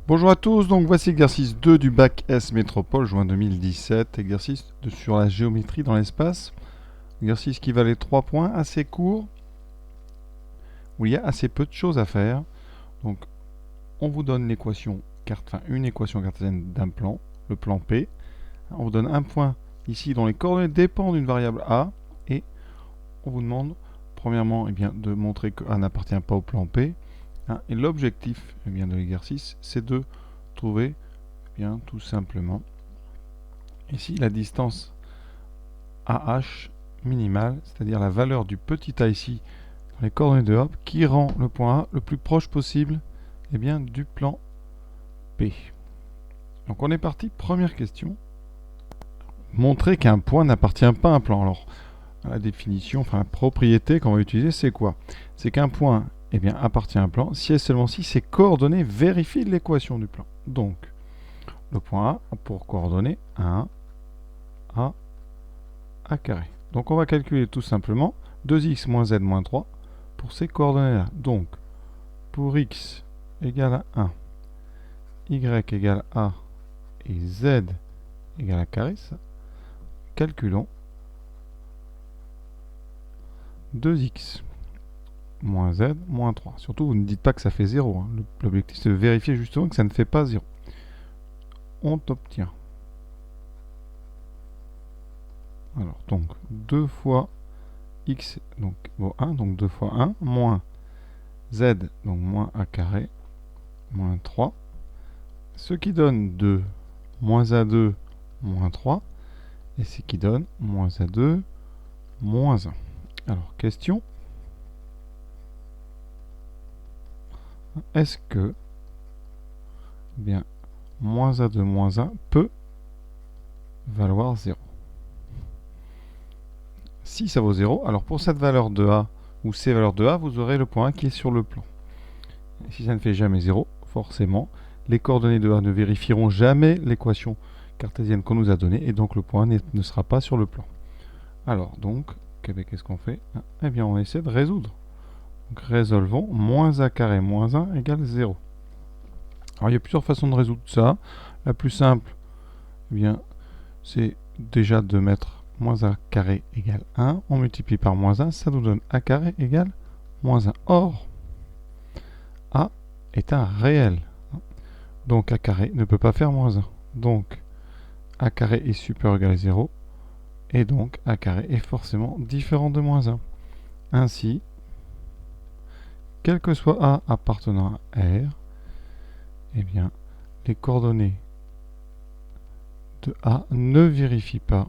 Bonjour à tous, donc voici l'exercice 2 du bac S Métropole, juin 2017, exercice sur la géométrie dans l'espace, exercice qui valait 3 points, assez court, où il y a assez peu de choses à faire. Donc on vous donne l'équation, une équation cartésienne d'un plan, le plan P, on vous donne un point ici dont les coordonnées dépendent d'une variable A, et on vous demande premièrement de montrer que A n'appartient pas au plan P, et l'objectif de l'exercice c'est de trouver tout simplement ici la distance AH minimale, c'est-à-dire la valeur du petit a ici dans les coordonnées de A qui rend le point A le plus proche possible du plan P. Donc on est parti, première question. Montrer qu'un point n'appartient pas à un plan. Alors la définition, la propriété qu'on va utiliser, c'est quoi? C'est qu'un point appartient à un plan si et seulement si ses coordonnées vérifient l'équation du plan. Donc le point A a pour coordonnées 1, A, A carré. Donc on va calculer tout simplement 2x moins z moins 3 pour ces coordonnées-là. Donc pour x égale à 1, y égale à et z égale à carré, calculons 2x moins z moins 3. Surtout vous ne dites pas que ça fait 0. Hein. L'objectif c'est de vérifier justement que ça ne fait pas 0. On obtient. Alors donc 2 fois x, donc 1, donc 2 fois 1, moins z, donc moins a carré, moins 3, ce qui donne 2, moins a2, moins 3, et ce qui donne moins a2, moins 1. Alors, question, est-ce que, moins a2, moins 1 peut valoir 0? Si ça vaut 0, alors pour cette valeur de a, ou ces valeurs de a, vous aurez le point A qui est sur le plan. Et si ça ne fait jamais 0, forcément, les coordonnées de a ne vérifieront jamais l'équation cartésienne qu'on nous a donnée, et donc le point A ne sera pas sur le plan. Alors, donc, qu'est-ce qu'on fait? On essaie de résoudre. Donc, résolvons. Moins a carré moins 1 égale 0. Alors, il y a plusieurs façons de résoudre ça. La plus simple, c'est déjà de mettre moins a carré égale 1. On multiplie par moins 1, ça nous donne a carré égale moins 1. Or, a est un réel. Donc, a carré ne peut pas faire moins 1. Donc, a carré est supérieur ou égal à 0. Et donc, a carré est forcément différent de moins 1. Ainsi, quel que soit A appartenant à R, les coordonnées de A ne vérifient pas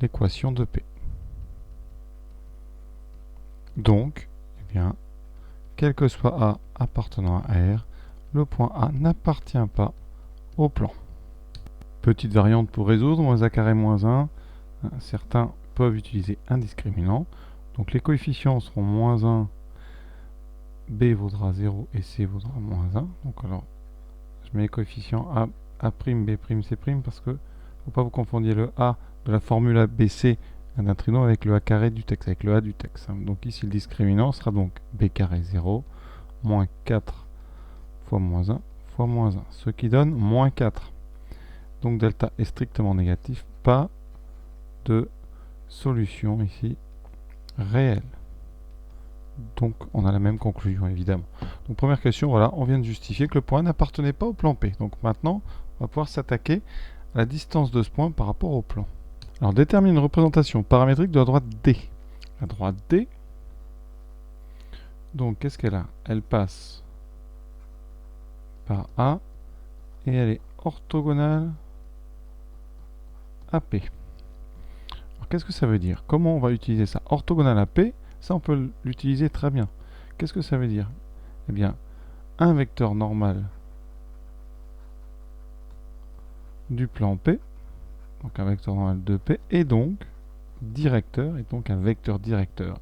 l'équation de P. Donc, quel que soit A appartenant à R, le point A n'appartient pas au plan. Petite variante pour résoudre, moins A carré moins 1, certains peuvent utiliser un discriminant. Donc les coefficients seront moins 1, B vaudra 0 et C vaudra moins 1. Donc alors, je mets les coefficients A', B', C' parce que faut pas vous confondiez le A de la formule ABC d'un trinôme avec le A carré du texte, avec le A du texte. Donc ici le discriminant sera donc B carré 0, moins 4 fois moins 1 fois moins 1, ce qui donne moins 4. Donc delta est strictement négatif, pas de solution ici réelle. Donc on a la même conclusion évidemment. Donc première question, voilà, on vient de justifier que le point n'appartenait pas au plan P. Donc maintenant, on va pouvoir s'attaquer à la distance de ce point par rapport au plan. Alors détermine une représentation paramétrique de la droite D. La droite D, donc qu'est-ce qu'elle a? Elle passe par A et elle est orthogonale à P. Alors qu'est-ce que ça veut dire? Comment on va utiliser ça? Orthogonale à P, ça on peut l'utiliser très bien. Qu'est-ce que ça veut dire? Un vecteur normal du plan P, donc un vecteur normal de P, et donc directeur, et donc un vecteur directeur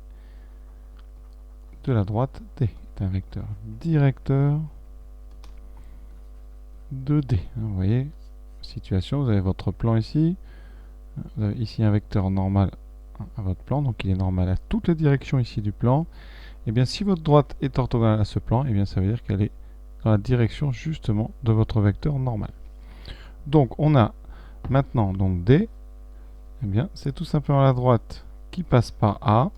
de la droite D. C'est un vecteur directeur de D. Vous voyez, situation, vous avez votre plan ici. Vous avez ici un vecteur normal à votre plan, donc il est normal à toutes les directions ici du plan. Eh bien, si votre droite est orthogonale à ce plan, eh bien, ça veut dire qu'elle est dans la direction justement de votre vecteur normal. Donc, on a maintenant donc D, eh bien, c'est tout simplement la droite qui passe par A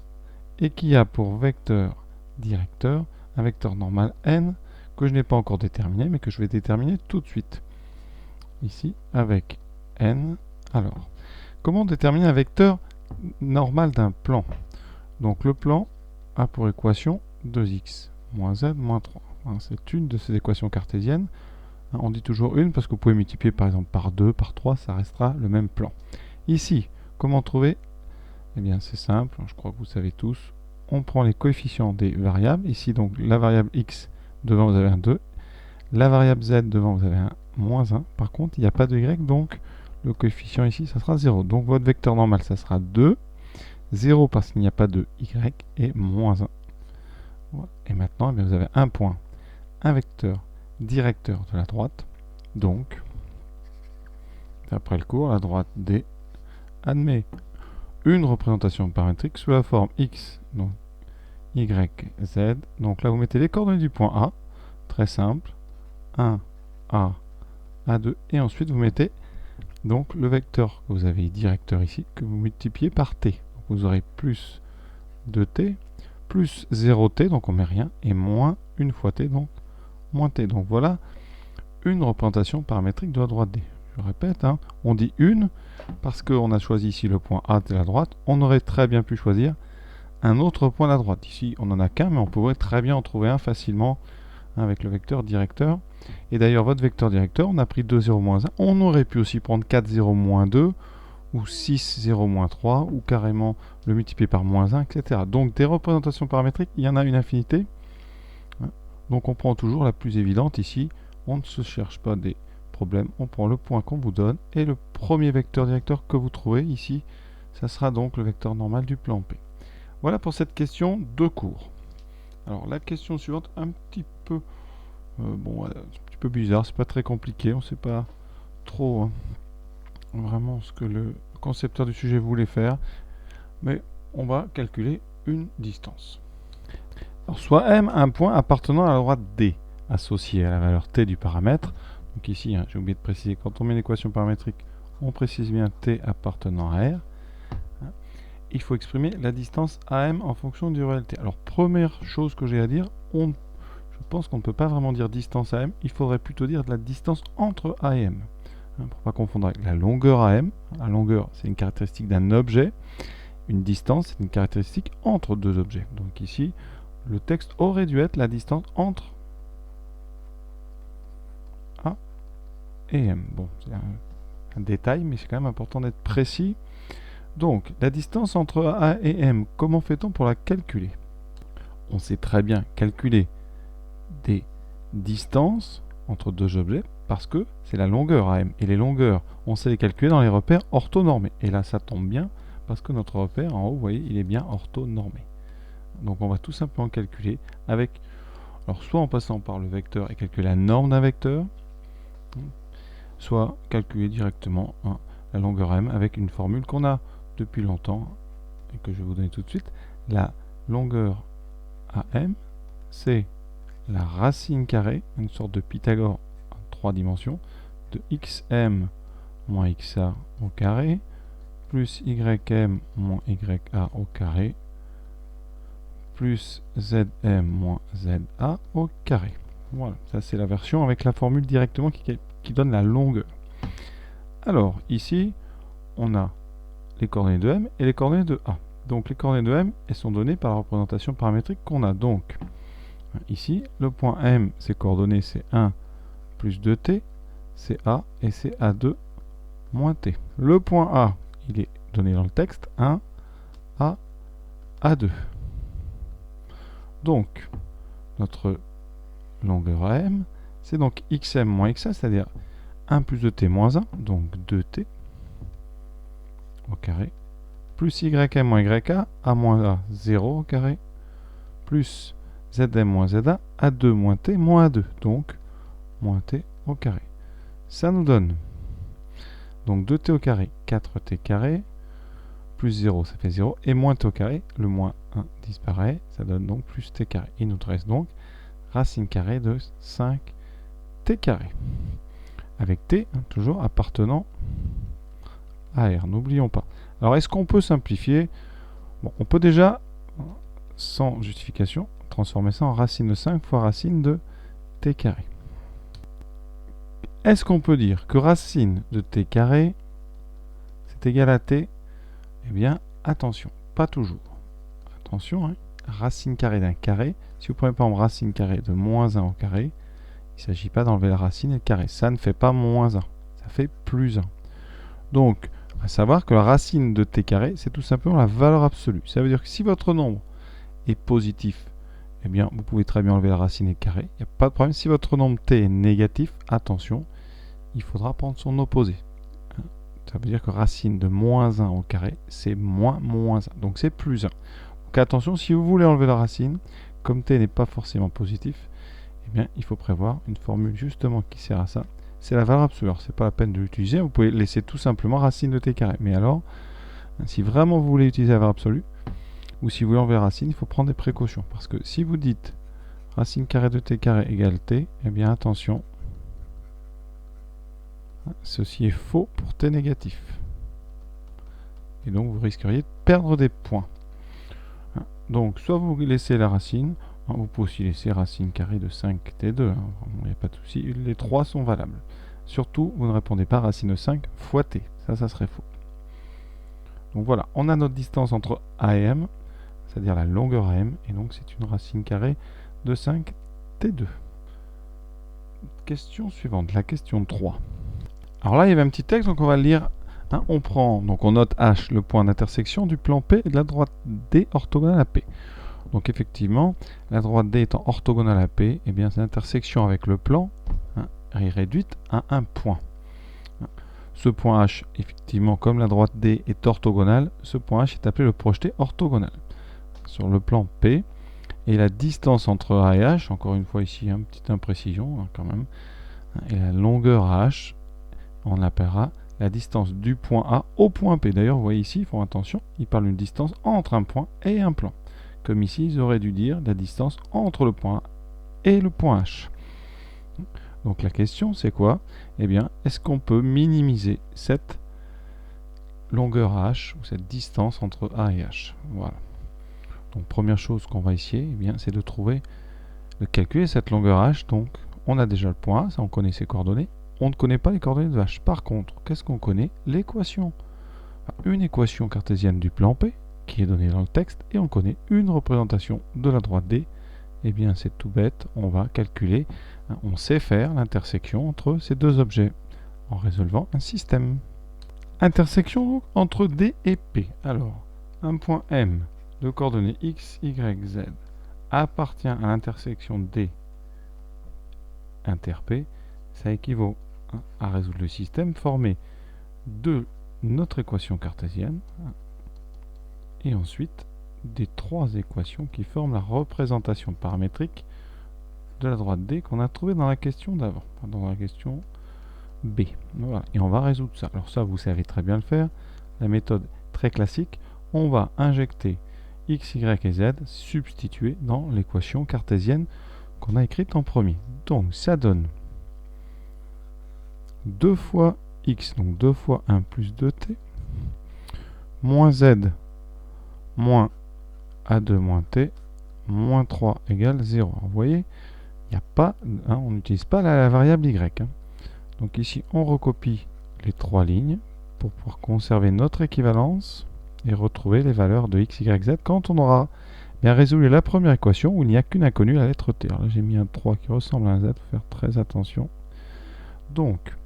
et qui a pour vecteur directeur un vecteur normal n que je n'ai pas encore déterminé, mais que je vais déterminer tout de suite. Ici, avec n. Alors, comment déterminer un vecteur normal d'un plan? Donc, le plan a pour équation 2x moins z moins 3. C'est une de ces équations cartésiennes. On dit toujours une parce que vous pouvez multiplier par exemple par 2, par 3, ça restera le même plan. Ici, comment trouver? Eh bien, c'est simple, je crois que vous savez tous. On prend les coefficients des variables. Ici, donc, la variable x, devant vous avez un 2. La variable z, devant vous avez un moins 1. Par contre, il n'y a pas de y, donc le coefficient ici, ça sera 0. Donc, votre vecteur normal, ça sera 2. 0 parce qu'il n'y a pas de y et moins 1. Voilà. Et maintenant, eh bien, vous avez un point, un vecteur directeur de la droite. Donc, d'après le cours, la droite D admet une représentation paramétrique sous la forme x, donc y, z. Donc là, vous mettez les coordonnées du point A, très simple, 1, A, A2, et ensuite vous mettez donc le vecteur que vous avez directeur ici, que vous multipliez par t. Donc vous aurez plus 2t, plus 0t, donc on met rien, et moins une fois t, donc moins t. Donc voilà une représentation paramétrique de la droite D. Je répète, hein, on dit une parce qu'on a choisi ici le point A de la droite. On aurait très bien pu choisir un autre point de la droite. Ici, on n'en a qu'un, mais on pourrait très bien en trouver un facilement avec le vecteur directeur. Et d'ailleurs, votre vecteur directeur, on a pris 2, 0, moins 1. On aurait pu aussi prendre 4, 0, moins 2, ou 6, 0, moins 3, ou carrément le multiplier par moins 1, etc. Donc, des représentations paramétriques, il y en a une infinité. Donc, on prend toujours la plus évidente ici. On ne se cherche pas des problèmes. On prend le point qu'on vous donne et le premier vecteur directeur que vous trouvez ici, ça sera donc le vecteur normal du plan P. Voilà pour cette question de cours. Alors la question suivante, un petit peu un petit peu bizarre, c'est pas très compliqué, on ne sait pas trop vraiment ce que le concepteur du sujet voulait faire, mais on va calculer une distance. Alors soit M, un point appartenant à la droite D, associé à la valeur t du paramètre. Donc ici, j'ai oublié de préciser, quand on met une équation paramétrique, on précise bien t appartenant à R. Il faut exprimer la distance AM en fonction du réel t. Alors première chose que j'ai à dire, je pense qu'on ne peut pas vraiment dire distance AM, il faudrait plutôt dire de la distance entre A et M. Pour ne pas confondre avec la longueur AM. La longueur, c'est une caractéristique d'un objet. Une distance, c'est une caractéristique entre deux objets. Donc ici, le texte aurait dû être la distance entre A et M. Bon, c'est un détail, mais c'est quand même important d'être précis. Donc, la distance entre A et M, comment fait-on pour la calculer? On sait très bien calculer des distances entre deux objets parce que c'est la longueur AM. Et les longueurs, on sait les calculer dans les repères orthonormés. Et là, ça tombe bien parce que notre repère, en haut, vous voyez, il est bien orthonormé. Donc, on va tout simplement calculer avec, alors soit en passant par le vecteur et calculer la norme d'un vecteur, soit calculer directement la longueur M avec une formule qu'on a depuis longtemps et que je vais vous donner tout de suite. La longueur AM, c'est la racine carrée, une sorte de Pythagore en 3 dimensions, de xm moins xa au carré, plus ym moins ya au carré, plus zm moins za au carré. Voilà, ça c'est la version avec la formule directement qui donne la longueur. Alors, ici, on a les coordonnées de M et les coordonnées de A. Donc les coordonnées de M, elles sont données par la représentation paramétrique qu'on a. Donc, ici, le point M, ses coordonnées, c'est 1 plus 2t, c'est A, et c'est A2 moins t. Le point A, il est donné dans le texte, 1, A, A2. Donc, notre longueur AM, c'est donc xm moins xa, c'est-à-dire 1 plus 2t moins 1, donc 2t au carré, plus ym moins ya, a moins a, 0 au carré, plus zm moins za, a2 moins t moins a2, donc moins t au carré. Ça nous donne donc 2t au carré, 4t carré, plus 0, ça fait 0. Et moins t au carré, le moins 1 disparaît. Ça donne donc plus t carré. Il nous reste donc racine carrée de 5t carré. Avec t, toujours appartenant à R. N'oublions pas. Alors, est-ce qu'on peut simplifier? Bon, on peut déjà, sans justification, transformer ça en racine de 5 fois racine de t carré. Est-ce qu'on peut dire que racine de t carré, c'est égal à t? Eh bien, attention, pas toujours. Attention, hein, racine carrée d'un carré. Si vous prenez par exemple racine carrée de moins 1 au carré, il ne s'agit pas d'enlever la racine et le carré. Ça ne fait pas moins 1, ça fait plus 1. Donc, à savoir que la racine de t carré, c'est tout simplement la valeur absolue. Ça veut dire que si votre nombre est positif, eh bien, vous pouvez très bien enlever la racine et le carré. Il n'y a pas de problème. Si votre nombre t est négatif, attention, il faudra prendre son opposé. Ça veut dire que racine de moins 1 au carré, c'est moins 1. Donc c'est plus 1. Donc attention, si vous voulez enlever la racine, comme t n'est pas forcément positif, eh bien, il faut prévoir une formule justement qui sert à ça. C'est la valeur absolue. Alors, c'est pas la peine de l'utiliser. Vous pouvez laisser tout simplement racine de t carré. Mais alors, si vraiment vous voulez utiliser la valeur absolue, ou si vous voulez enlever la racine, il faut prendre des précautions. Parce que si vous dites racine carrée de t carré égale t, eh bien attention, ceci est faux pour t négatif. Et donc vous risqueriez de perdre des points. Donc soit vous laissez la racine, vous pouvez aussi laisser racine carrée de 5t2, il n'y a pas de souci, les trois sont valables. Surtout, vous ne répondez pas racine de 5 fois t, ça serait faux. Donc voilà, on a notre distance entre A et M, c'est-à-dire la longueur AM, et donc c'est une racine carrée de 5t2. Question suivante, la question 3. Alors là, il y avait un petit texte, donc on va le lire. On prend, donc on note H, le point d'intersection du plan P et de la droite D orthogonale à P. Donc effectivement, la droite D étant orthogonale à P, eh bien l'intersection avec le plan est réduite à un point. Ce point H, effectivement, comme la droite D est orthogonale, ce point H est appelé le projeté orthogonal sur le plan P. Et la distance entre A et H, encore une fois ici, une petite imprécision quand même, et la longueur H, on l'appellera la distance du point A au point P. D'ailleurs, vous voyez ici, ils font attention, ils parlent d'une distance entre un point et un plan. Comme ici, ils auraient dû dire la distance entre le point A et le point H. Donc la question, c'est quoi? Eh bien, est-ce qu'on peut minimiser cette longueur H, ou cette distance entre A et H? Voilà. Donc première chose qu'on va essayer, eh bien, c'est de calculer cette longueur H. Donc, on a déjà le point A, ça on connaît ses coordonnées. On ne connaît pas les coordonnées de H. Par contre, qu'est-ce qu'on connaît? L'équation. Une équation cartésienne du plan P, qui est donnée dans le texte, et on connaît une représentation de la droite D. Eh bien, c'est tout bête, on va calculer, on sait faire l'intersection entre ces deux objets, en résolvant un système. Intersection entre D et P. Alors, un point M de coordonnées X, Y, Z appartient à l'intersection D inter P, ça équivaut à résoudre le système formé de notre équation cartésienne et ensuite des trois équations qui forment la représentation paramétrique de la droite D qu'on a trouvée dans la question d'avant, dans la question B. Voilà. Et on va résoudre ça. Alors ça, vous savez très bien le faire. La méthode très classique, on va injecter X, Y et Z substituer dans l'équation cartésienne qu'on a écrite en premier. Donc ça donne 2 fois X, donc 2 fois 1 plus 2T, moins Z, moins A2 moins T, moins 3 égale 0. Alors, vous voyez, il n'y a pas, on n'utilise pas la variable Y. Donc ici, on recopie les trois lignes pour pouvoir conserver notre équivalence et retrouver les valeurs de X, Y, Z quand on aura bien résolu la première équation où il n'y a qu'une inconnue, la lettre T. Alors là, j'ai mis un 3 qui ressemble à un Z, il faut faire très attention. Donc,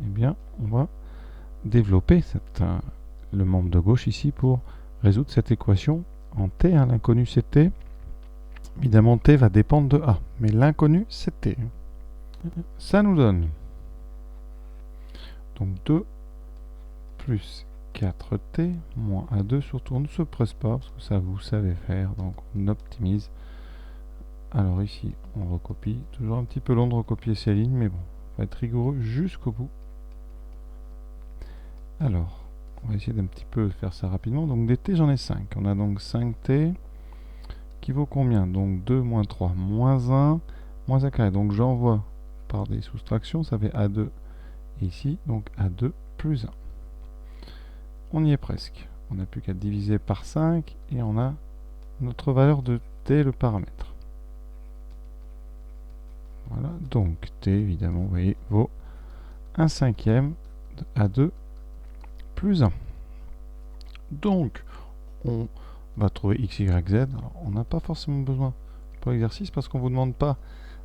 eh bien, on va développer le membre de gauche ici pour résoudre cette équation en T. L'inconnu, c'est T. Évidemment, T va dépendre de A, mais l'inconnu, c'est T. Ça nous donne donc 2 plus 4t moins A2, surtout on ne se presse pas parce que ça vous savez faire, donc on optimise. Alors ici on recopie, toujours un petit peu long de recopier ces lignes, mais bon, on va être rigoureux jusqu'au bout. Alors on va essayer d'un petit peu faire ça rapidement. Donc des t, j'en ai 5. On a donc 5t qui vaut combien? Donc 2 moins 3 moins 1 moins 1 carré. Donc j'envoie par des soustractions, ça fait A2 ici, donc A2 plus 1. On y est presque. On n'a plus qu'à diviser par 5 et on a notre valeur de t, le paramètre. Voilà, donc t, évidemment, vous voyez, vaut 1/5 de A2 plus 1. Donc, on va trouver x, y, z. Alors, on n'a pas forcément besoin pour l'exercice parce qu'on ne vous demande pas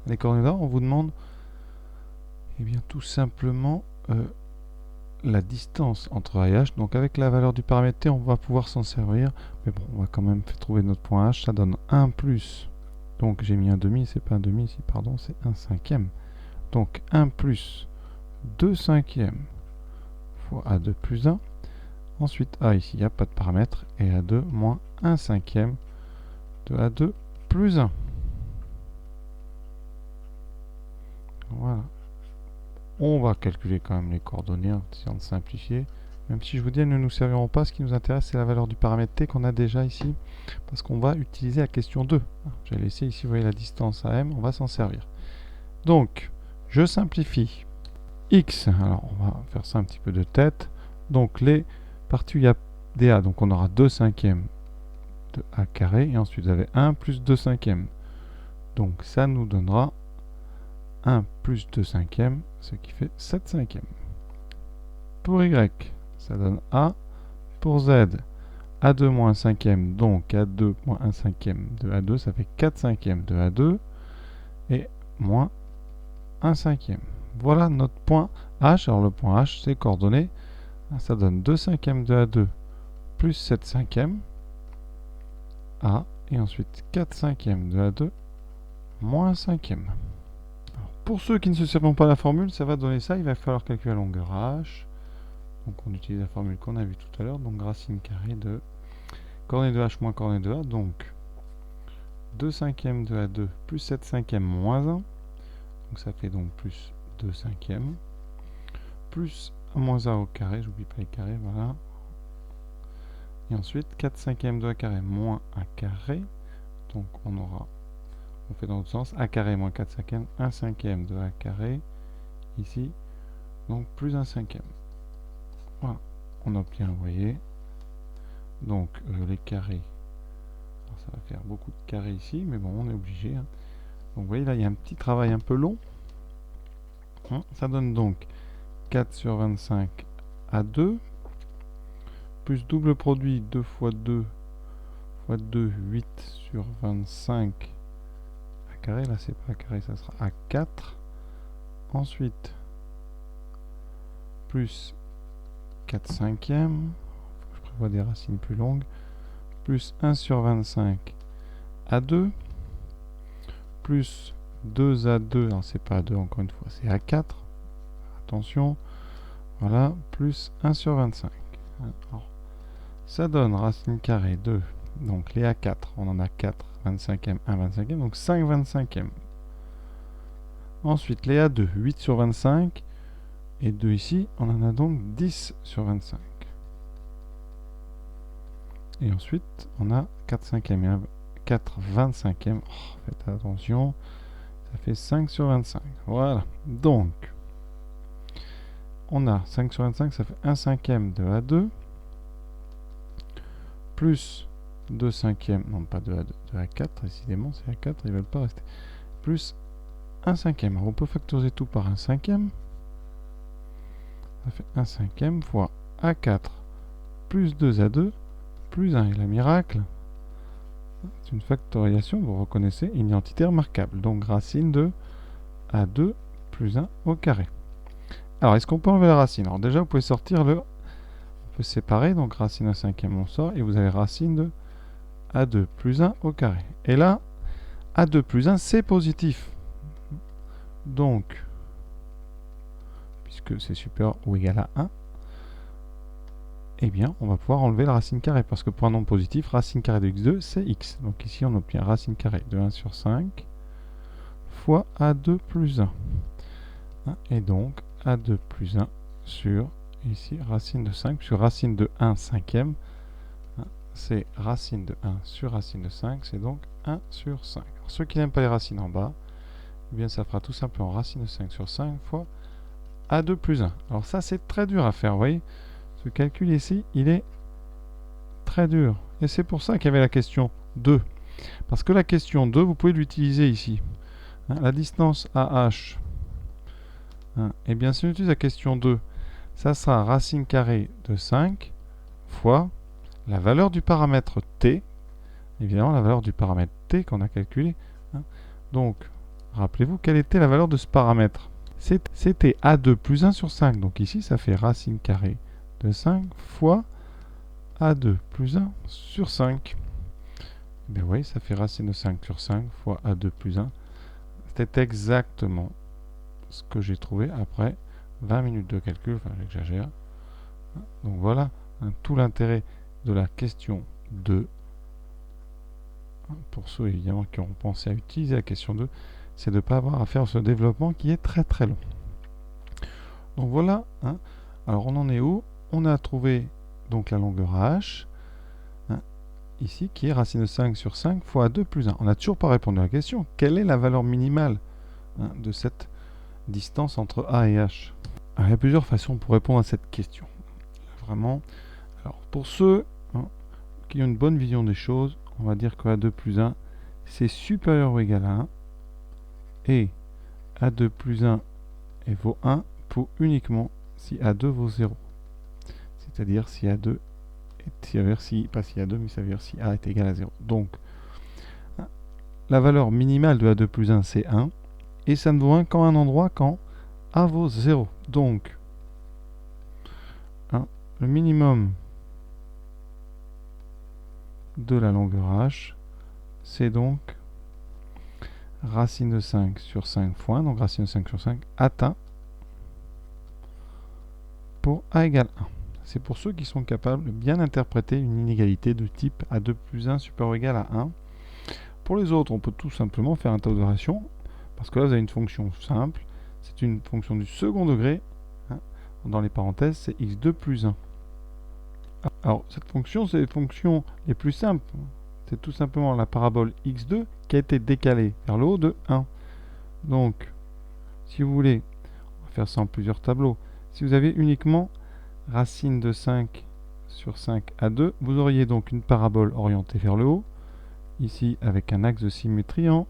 les coordonnées, on vous demande eh bien, tout simplement la distance entre A et H. Donc avec la valeur du paramètre t, on va pouvoir s'en servir. Mais bon, on va quand même trouver notre point H. Ça donne 1 plus. Donc j'ai mis un demi, c'est pas un demi ici, pardon, c'est 1/5. Donc 1 plus 2/5 fois A2 plus 1. Ensuite A ici, il n'y a pas de paramètre. Et A2 moins 1/5 de A2 plus 1. Voilà. On va calculer quand même les coordonnées en essayant de simplifier. Même si je vous dis, elles ne nous serviront pas. Ce qui nous intéresse, c'est la valeur du paramètre t qu'on a déjà ici. Parce qu'on va utiliser la question 2. J'ai laissé ici, vous voyez, la distance à m. On va s'en servir. Donc, je simplifie. X, alors on va faire ça un petit peu de tête. Donc, les parties où il y a des a, donc on aura 2/5 de a carré. Et ensuite, vous avez 1 plus 2/5. Donc, ça nous donnera 1 plus 2/5, ce qui fait 7/5. Pour y, ça donne a. Pour z, a2 moins 1/5, donc a2 moins 1/5 de a2, ça fait 4/5 de a2, et moins 1/5. Voilà notre point h. Alors le point h, c'est coordonnées. Ça donne 2/5 de a2 plus 7/5 a, et ensuite 4/5 de a2 moins 1/5. Pour ceux qui ne se servent pas de la formule, ça va donner ça. Il va falloir calculer la longueur h. Donc on utilise la formule qu'on a vue tout à l'heure. Donc racine carrée de coordonnée de h moins coordonnée de a. Donc 2/5 de a2 plus 7/5 moins 1. Donc ça fait donc plus 2/5. Plus 1 moins a au carré. J'oublie pas les carrés, voilà. Et ensuite 4/5 de a carré moins a carré. Donc on aura... On fait dans l'autre sens, a carré moins 4/5, 1/5 de a carré, ici, donc plus 1/5. Voilà, on obtient, vous voyez, donc les carrés, alors ça va faire beaucoup de carrés ici, mais bon, on est obligé. Donc vous voyez, là, il y a un petit travail un peu long. Ça donne donc 4 sur 25 à 2, plus double produit 2 fois 2 fois 2, 8 sur 25 carré, là c'est pas carré, ça sera à 4. Ensuite, plus 4/5, je prévois des racines plus longues, plus 1 sur 25 à 2, plus 2 à 2, alors c'est pas à 2 encore une fois, c'est à 4, attention, voilà, plus 1 sur 25. Alors, ça donne racine carrée de, donc les A4, on en a 4, 25e, 1 25e, donc 5 25e. Ensuite, les A2, 8 sur 25, et 2 ici, on en a donc 10 sur 25. Et ensuite, on a 4 5e et 4 25e. Oh, faites attention, ça fait 5 sur 25. Voilà, donc, on a 5 sur 25, ça fait 1/5 de A2, plus 2/5, non pas de A2, de A4, décidément c'est A4, ils ne veulent pas rester, plus 1/5. Alors on peut factoriser tout par 1/5. Ça fait 1/5 fois A4 plus 2A2 plus 1. Et la miracle, c'est une factorisation, vous reconnaissez, une identité remarquable. Donc racine de A2 plus 1 au carré. Alors est-ce qu'on peut enlever la racine? Alors déjà vous pouvez sortir le... On peut séparer, donc racine 1/5 on sort, et vous avez racine de A2 plus 1 au carré. Et là, A2 plus 1 c'est positif. Donc, puisque c'est supérieur ou égal à 1, eh bien, on va pouvoir enlever la racine carrée, parce que pour un nombre positif, racine carrée de x2, c'est x. Donc ici, on obtient racine carrée de 1 sur 5 fois A2 plus 1. Et donc, A2 plus 1 sur ici racine de 5, puisque racine de 1 cinquième, hein, c'est racine de 1 sur racine de 5, c'est donc 1 sur 5. Alors, ceux qui n'aiment pas les racines en bas, eh bien ça fera tout simplement racine de 5 sur 5 fois A2 plus 1. Alors ça c'est très dur à faire, vous voyez. Ce calcul ici, il est très dur. Et c'est pour ça qu'il y avait la question 2. Parce que la question 2, vous pouvez l'utiliser ici. Hein, la distance AH, hein, eh bien si on utilise la question 2, ça sera racine carrée de 5 fois la valeur du paramètre t, évidemment la valeur du paramètre t qu'on a calculé. Hein. Donc, rappelez-vous, quelle était la valeur de ce paramètre? C'était A2 plus 1 sur 5. Donc ici, ça fait racine carrée de 5 fois A2 plus 1 sur 5. Ben oui, ça fait racine de 5 sur 5 fois A2 plus 1. C'était exactement ce que j'ai trouvé après 20 minutes de calcul. Enfin, j'exagère. Donc voilà, hein, tout l'intérêt de la question 2. Pour ceux évidemment qui auront pensé à utiliser la question 2, c'est de ne pas avoir à faire ce développement qui est très très long. Donc voilà, hein. Alors on en est où? On a trouvé donc la longueur h, hein, ici, qui est racine de 5 sur 5 fois 2 plus 1. On n'a toujours pas répondu à la question. Quelle est la valeur minimale, hein, de cette distance entre A et H? Alors, il y a plusieurs façons pour répondre à cette question. Vraiment. Alors pour ceux, hein, qui ont une bonne vision des choses, on va dire que A2 plus 1, c'est supérieur ou égal à 1. Et A2 plus 1 vaut 1 pour uniquement si A2 vaut 0. C'est-à-dire si A2 est, pas si A2, mais ça veut dire si A est égal à 0. Donc, la valeur minimale de A2 plus 1, c'est 1. Et ça ne vaut 1 qu'en un endroit, quand A vaut 0. Donc, hein, le minimum de la longueur h, c'est donc racine de 5 sur 5 fois, donc racine de 5 sur 5, atteint pour A égale 1. C'est pour ceux qui sont capables de bien interpréter une inégalité de type A2 plus 1 supérieur ou égal à 1. Pour les autres, on peut tout simplement faire un taux de relation, parce que là, vous avez une fonction simple, c'est une fonction du second degré, hein, dans les parenthèses, c'est x2 plus 1. Alors, cette fonction, c'est les fonctions les plus simples. C'est tout simplement la parabole x2 qui a été décalée vers le haut de 1. Donc, si vous voulez, on va faire ça en plusieurs tableaux. Si vous avez uniquement racine de 5 sur 5 à 2, vous auriez donc une parabole orientée vers le haut, ici avec un axe de symétrie en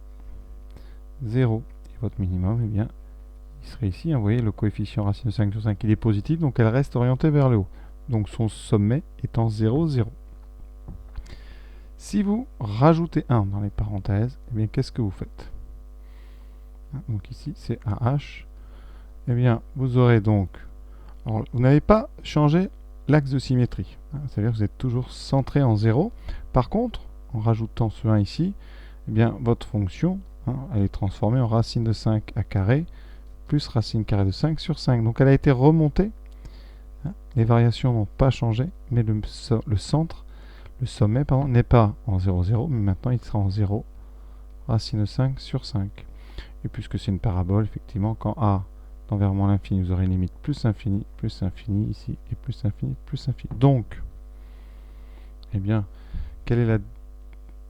0. Et votre minimum, eh bien, il serait ici, hein, vous voyez, le coefficient racine de 5 sur 5, il est positif, donc elle reste orientée vers le haut. Donc son sommet est en 0, 0. Si vous rajoutez 1 dans les parenthèses, eh bien, qu'est-ce que vous faites? Donc ici, c'est AH. Eh bien, vous aurez donc... Alors, vous n'avez pas changé l'axe de symétrie. C'est-à-dire que vous êtes toujours centré en 0. Par contre, en rajoutant ce 1 ici, eh bien, votre fonction, hein, elle est transformée en racine de 5 à carré plus racine carrée de 5 sur 5. Donc elle a été remontée. Hein, les variations n'ont pas changé, mais le centre, le sommet, pardon, n'est pas en 0, 0, mais maintenant il sera en 0, racine de 5 sur 5. Et puisque c'est une parabole, effectivement, quand A tend vers moins l'infini, vous aurez une limite plus infini ici, et plus infini, plus infini. Donc, eh bien, quelle est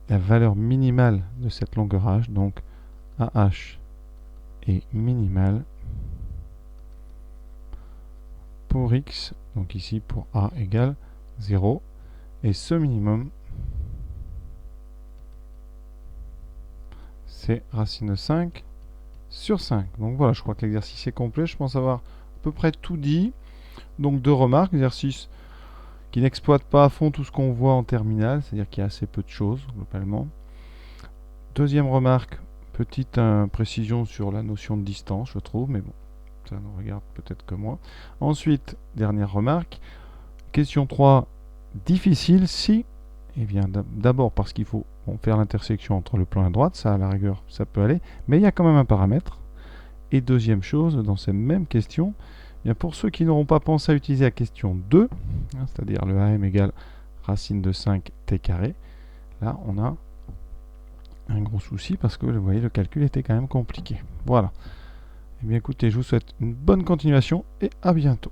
la valeur minimale de cette longueur h? Donc, AH est minimale pour x, donc ici pour A égale 0, et ce minimum, c'est racine de 5 sur 5. Donc voilà, je crois que l'exercice est complet. Je pense avoir à peu près tout dit. Donc deux remarques, exercice qui n'exploite pas à fond tout ce qu'on voit en terminale, c'est-à-dire qu'il y a assez peu de choses globalement. Deuxième remarque, petite précision sur la notion de distance, je trouve, mais bon, ça ne regarde peut-être que moi. Ensuite, dernière remarque, question 3, difficile si, eh bien d'abord parce qu'il faut faire l'intersection entre le plan et la droite, ça à la rigueur, ça peut aller, mais il y a quand même un paramètre. Et deuxième chose, dans ces mêmes questions, eh bien pour ceux qui n'auront pas pensé à utiliser la question 2, hein, c'est-à-dire le AM égale racine de 5 t carré, là on a un gros souci parce que vous voyez le calcul était quand même compliqué. Voilà. Eh bien écoutez, je vous souhaite une bonne continuation et à bientôt.